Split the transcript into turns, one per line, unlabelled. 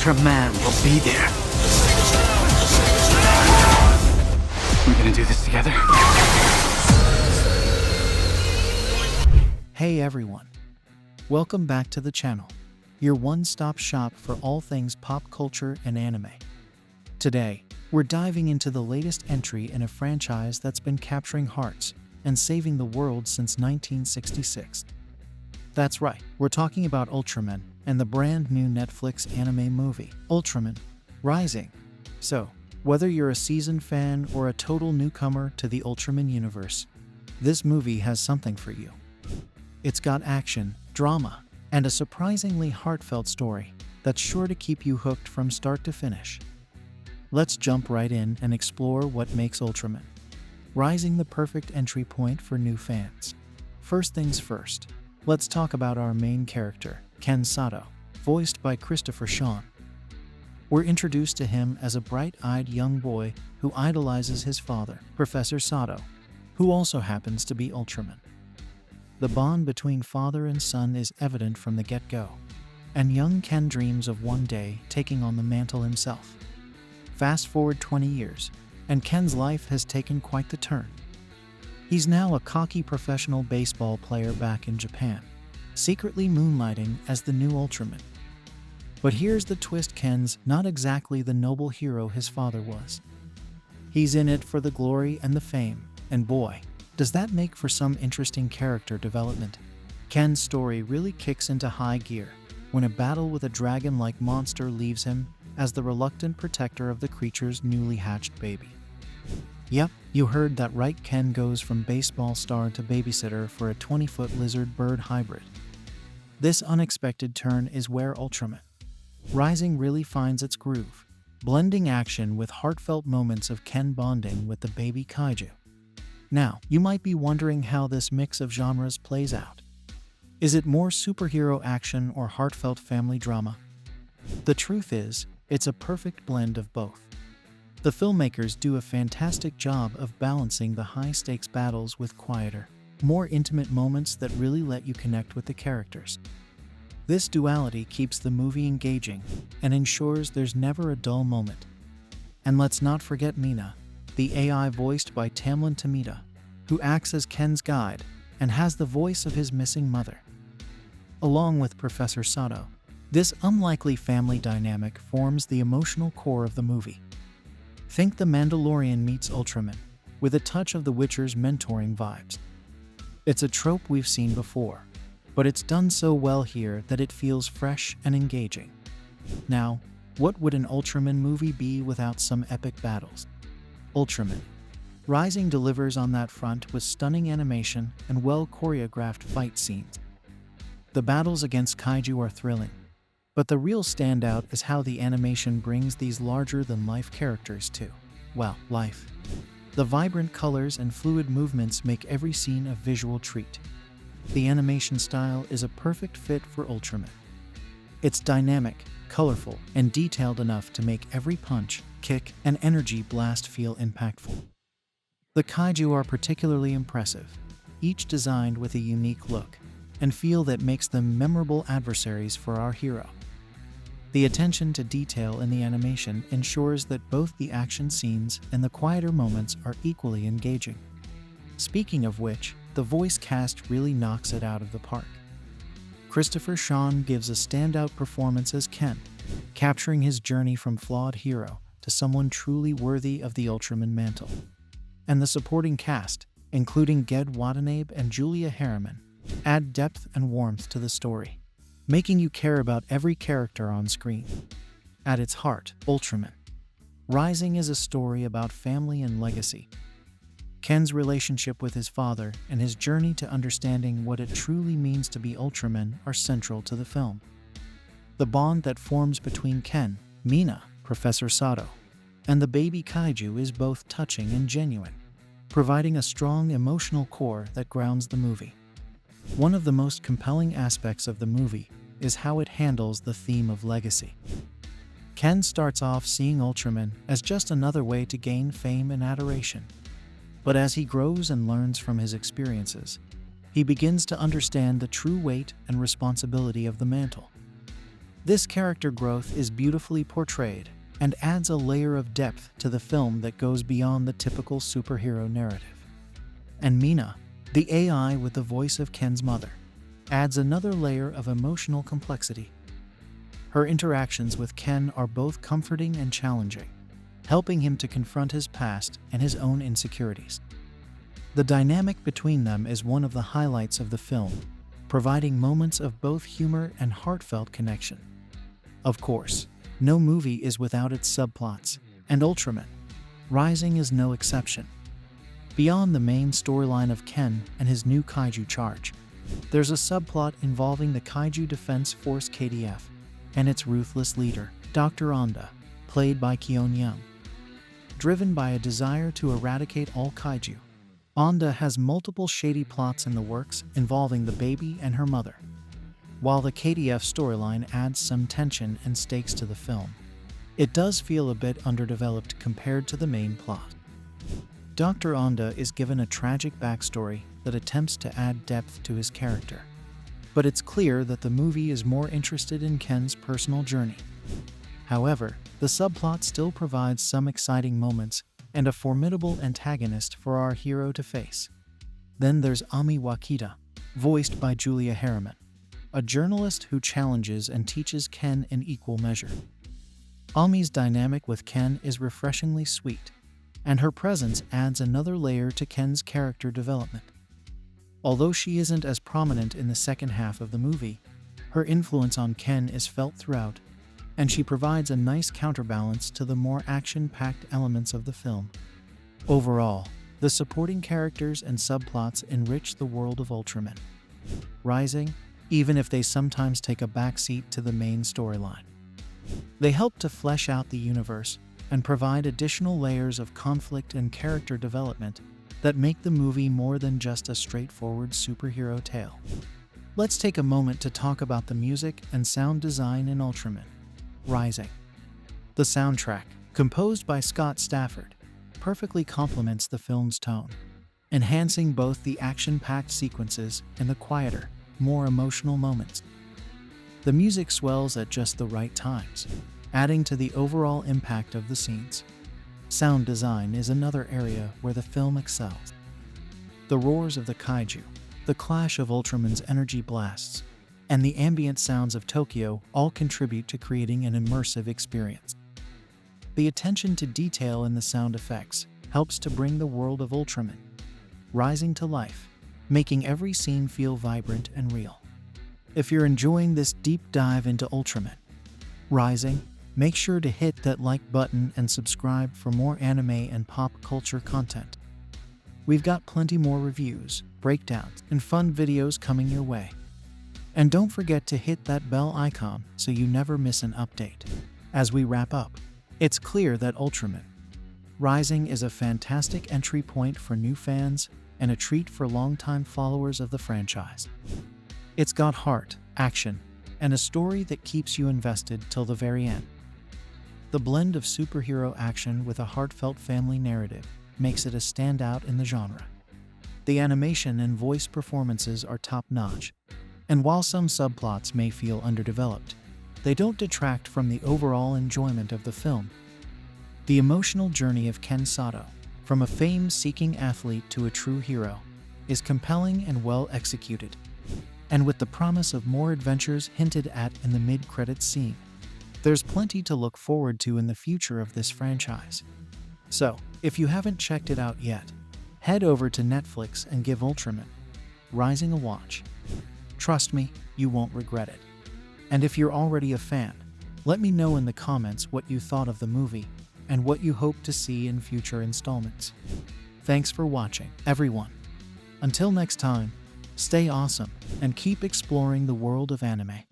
Ultraman will be there. We're gonna do this together.
Hey everyone, welcome back to the channel, your one-stop shop for all things pop culture and anime. Today, we're diving into the latest entry in a franchise that's been capturing hearts and saving the world since 1966. That's right, we're talking about Ultraman and the brand new Netflix anime movie, Ultraman Rising. So, whether you're a seasoned fan or a total newcomer to the Ultraman universe, this movie has something for you. It's got action, drama, and a surprisingly heartfelt story that's sure to keep you hooked from start to finish. Let's jump right in and explore what makes Ultraman Rising the perfect entry point for new fans. First things first, let's talk about our main character, Ken Sato, voiced by Christopher Sean. We're introduced to him as a bright-eyed young boy who idolizes his father, Professor Sato, who also happens to be Ultraman. The bond between father and son is evident from the get-go, and young Ken dreams of one day taking on the mantle himself. Fast forward 20 years, and Ken's life has taken quite the turn. He's now a cocky professional baseball player back in Japan, secretly moonlighting as the new Ultraman. But here's the twist: Ken's not exactly the noble hero his father was. He's in it for the glory and the fame, and boy, does that make for some interesting character development. Ken's story really kicks into high gear when a battle with a dragon-like monster leaves him as the reluctant protector of the creature's newly hatched baby. Yep, you heard that right, Ken goes from baseball star to babysitter for a 20-foot lizard-bird hybrid. This unexpected turn is where Ultraman Rising really finds its groove, blending action with heartfelt moments of Ken bonding with the baby kaiju. Now, you might be wondering how this mix of genres plays out. Is it more superhero action or heartfelt family drama? The truth is, it's a perfect blend of both. The filmmakers do a fantastic job of balancing the high-stakes battles with quieter, more intimate moments that really let you connect with the characters. This duality keeps the movie engaging and ensures there's never a dull moment. And let's not forget Mina, the AI voiced by Tamlyn Tomita, who acts as Ken's guide and has the voice of his missing mother. Along with Professor Sato, this unlikely family dynamic forms the emotional core of the movie. Think The Mandalorian meets Ultraman, with a touch of The Witcher's mentoring vibes. It's a trope we've seen before, but it's done so well here that it feels fresh and engaging. Now, what would an Ultraman movie be without some epic battles? Ultraman Rising delivers on that front with stunning animation and well-choreographed fight scenes. The battles against kaiju are thrilling, but the real standout is how the animation brings these larger-than-life characters to, well, life. The vibrant colors and fluid movements make every scene a visual treat. The animation style is a perfect fit for Ultraman. It's dynamic, colorful, and detailed enough to make every punch, kick, and energy blast feel impactful. The kaiju are particularly impressive, each designed with a unique look and feel that makes them memorable adversaries for our hero. The attention to detail in the animation ensures that both the action scenes and the quieter moments are equally engaging. Speaking of which, the voice cast really knocks it out of the park. Christopher Sean gives a standout performance as Ken, capturing his journey from flawed hero to someone truly worthy of the Ultraman mantle. And the supporting cast, including Ged Watanabe and Julia Harriman, add depth and warmth to the story, making you care about every character on screen. At its heart, Ultraman Rising is a story about family and legacy. Ken's relationship with his father and his journey to understanding what it truly means to be Ultraman are central to the film. The bond that forms between Ken, Mina, Professor Sato, and the baby kaiju is both touching and genuine, providing a strong emotional core that grounds the movie. One of the most compelling aspects of the movie is how it handles the theme of legacy. Ken starts off seeing Ultraman as just another way to gain fame and adoration. But as he grows and learns from his experiences, he begins to understand the true weight and responsibility of the mantle. This character growth is beautifully portrayed and adds a layer of depth to the film that goes beyond the typical superhero narrative. And Mina, the AI with the voice of Ken's mother, adds another layer of emotional complexity. Her interactions with Ken are both comforting and challenging, helping him to confront his past and his own insecurities. The dynamic between them is one of the highlights of the film, providing moments of both humor and heartfelt connection. Of course, no movie is without its subplots, and Ultraman Rising is no exception. Beyond the main storyline of Ken and his new kaiju charge, there's a subplot involving the Kaiju Defense Force KDF and its ruthless leader, Dr. Onda, played by Keon Young. Driven by a desire to eradicate all kaiju, Onda has multiple shady plots in the works involving the baby and her mother. While the KDF storyline adds some tension and stakes to the film, it does feel a bit underdeveloped compared to the main plot. Dr. Onda is given a tragic backstory that attempts to add depth to his character, but it's clear that the movie is more interested in Ken's personal journey. However, the subplot still provides some exciting moments and a formidable antagonist for our hero to face. Then there's Ami Wakita, voiced by Julia Harriman, a journalist who challenges and teaches Ken in equal measure. Ami's dynamic with Ken is refreshingly sweet, and her presence adds another layer to Ken's character development. Although she isn't as prominent in the second half of the movie, her influence on Ken is felt throughout, and she provides a nice counterbalance to the more action-packed elements of the film. Overall, the supporting characters and subplots enrich the world of Ultraman Rising, even if they sometimes take a backseat to the main storyline. They help to flesh out the universe and provide additional layers of conflict and character development that make the movie more than just a straightforward superhero tale. Let's take a moment to talk about the music and sound design in Ultraman Rising. The soundtrack, composed by Scott Stafford, perfectly complements the film's tone, enhancing both the action-packed sequences and the quieter, more emotional moments. The music swells at just the right times, adding to the overall impact of the scenes. Sound design is another area where the film excels. The roars of the kaiju, the clash of Ultraman's energy blasts, and the ambient sounds of Tokyo all contribute to creating an immersive experience. The attention to detail in the sound effects helps to bring the world of Ultraman Rising to life, making every scene feel vibrant and real. If you're enjoying this deep dive into Ultraman Rising, make sure to hit that like button and subscribe for more anime and pop culture content. We've got plenty more reviews, breakdowns, and fun videos coming your way. And don't forget to hit that bell icon so you never miss an update. As we wrap up, it's clear that Ultraman Rising is a fantastic entry point for new fans and a treat for longtime followers of the franchise. It's got heart, action, and a story that keeps you invested till the very end. The blend of superhero action with a heartfelt family narrative makes it a standout in the genre. The animation and voice performances are top-notch, and while some subplots may feel underdeveloped, they don't detract from the overall enjoyment of the film. The emotional journey of Ken Sato, from a fame-seeking athlete to a true hero, is compelling and well executed, and with the promise of more adventures hinted at in the mid-credits scene, there's plenty to look forward to in the future of this franchise. So, if you haven't checked it out yet, head over to Netflix and give Ultraman Rising a watch. Trust me, you won't regret it. And if you're already a fan, let me know in the comments what you thought of the movie and what you hope to see in future installments. Thanks for watching, everyone. Until next time, stay awesome and keep exploring the world of anime.